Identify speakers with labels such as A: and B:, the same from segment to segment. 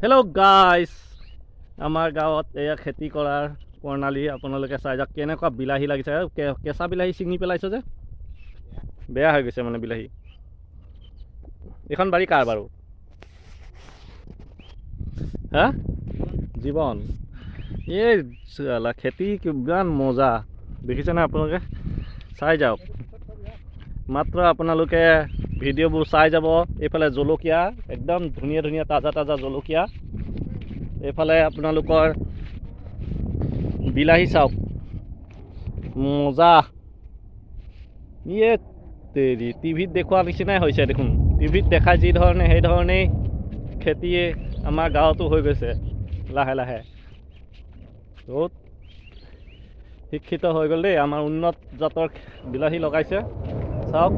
A: Hello' guys, আমাৰ গাঁৱত এয়া খেতি কৰাৰ প্ৰণালী আপোনালোকে চাই যাওক। কেনেকুৱা বিলাহী লাগিছে, কেঁচা বিলাহী ছিঙি পেলাইছে যে বেয়া হৈ গৈছে মানে বিলাহী। এইখন বাৰী কাৰ বাৰু? হা, জীৱন। এই খেতি কিমান মজা দেখিছেনে আপোনালোকে? চাই যাওক, মাত্ৰ আপোনালোকে ভিডিঅ'বোৰ চাই যাব। এইফালে জলকীয়া, একদম ধুনীয়া ধুনীয়া তাজা তাজা জলকীয়া। এইফালে আপোনালোকৰ বিলাহী চাওক, মজা। ইয়ে তেৰি, টিভিত দেখুওৱা নিচিনাই হৈছে দেখোন। টিভিত দেখাই যি ধৰণে সেই ধৰণেই খেতি আমাৰ গাঁৱতো হৈ গৈছে লাহে লাহে। বহুত শিক্ষিত হৈ গ'ল দেই, আমাৰ উন্নত জাতৰ বিলাহী লগাইছে। চাওক,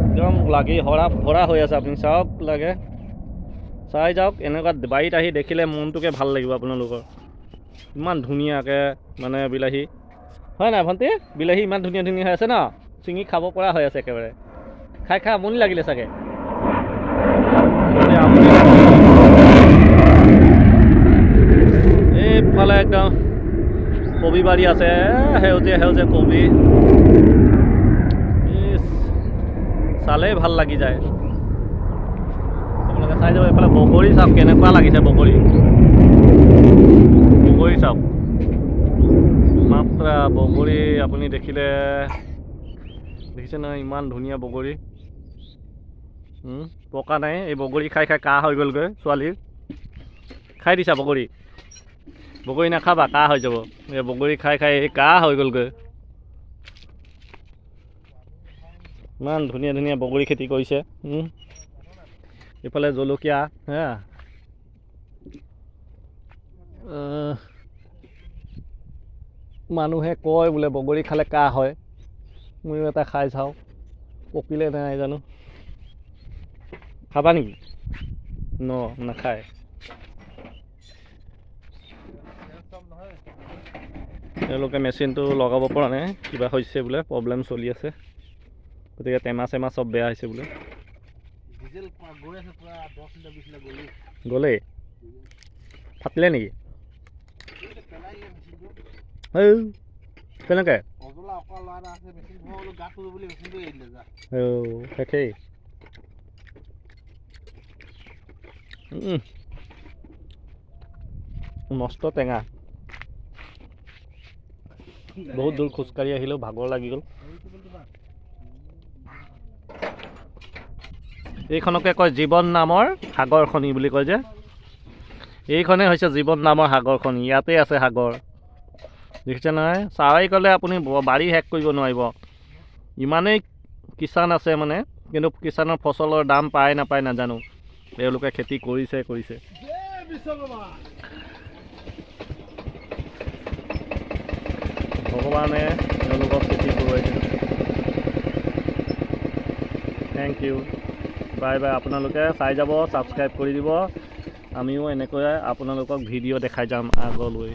A: একদম লাগি ভৰা হৈ আছে। আপুনি চাওক, লাগে চাই যাওক। এনেকুৱা বাৰীত আহি দেখিলে মনটোকে ভাল লাগিব আপোনালোকৰ। ইমান ধুনীয়াকৈ মানে বিলাহী, হয় নাই ভণ্টি? বিলাহী ইমান ধুনীয়া ধুনীয়া হৈ আছে ন, ছিঙি খাব পৰা হৈ আছে একেবাৰে। খাই খাই আমনি লাগিলে চাগে। এইফালে একদম কবি বাৰী আছে, সেউজীয়া সেউজীয়া কবি, চালেই ভাল লাগি যায়। আপোনালোকে চাই যাব। এইফালে বগৰী চাওক, কেনেকুৱা লাগিছে বগৰী। বগৰী চাওক, মাত্ৰা বগৰী আপুনি দেখিলে, দেখিছে নহয় ইমান ধুনীয়া বগৰী। পকা নাই, এই বগৰী খাই খাই কাহ হৈ গ'লগৈ ছোৱালীৰ। খাই দিছা বগৰী? বগৰী নাখাবা, কাহ হৈ যাব। এই বগৰী খাই খাই এই কাহ হৈ গ'লগৈ। ইমান ধুনীয়া ধুনীয়া বগৰী খেতি কৰিছে। এইফালে জলকীয়া, হা, মানুহে কয় বোলে বগৰী খালে কাহ হয়। ময়ো এটা খাই চাওঁ, পকিলে নাই জানো। খাবা নেকি? নাখায়। তেওঁলোকে মেচিনটো লগাব পৰা নাই, কিবা হৈছে বোলে, প্ৰব্লেম চলি আছে। গতিকে টেমা চেমা চব বেয়া হৈছে বোলে। গ'লেই ফাটিলে নেকি? কেনেকৈ? শেষেই। মস্ত টেঙা। বহুত দূৰ খোজকাঢ়ি আহিলেও ভাগৰ লাগি গ'ল। এইখনকে কয় জীৱন নামৰ সাগৰ খনি বুলি কয় যে। এইখনেই হৈছে জীৱন নামৰ সাগৰ খনি, ইয়াতে আছে সাগৰ। দেখিছে নহয়, চাই গ'লে আপুনি বাৰী শেষ কৰিব নোৱাৰিব। ইমানেই কিষাণ আছে মানে, কিন্তু কিষাণৰ ফচলৰ দাম পায় নাপায় নাজানো। তেওঁলোকে খেতি কৰিছে। ভগৱানে তেওঁলোকক খেতি কৰোৱাইছে। Thank U, bye bye. আপোনালোকে চাই যাব, ছাবস্ক্ৰাইব কৰি দিব। আমিও এনেকৈ আপোনালোকক ভিডিঅ' দেখাই যাম আগলৈ।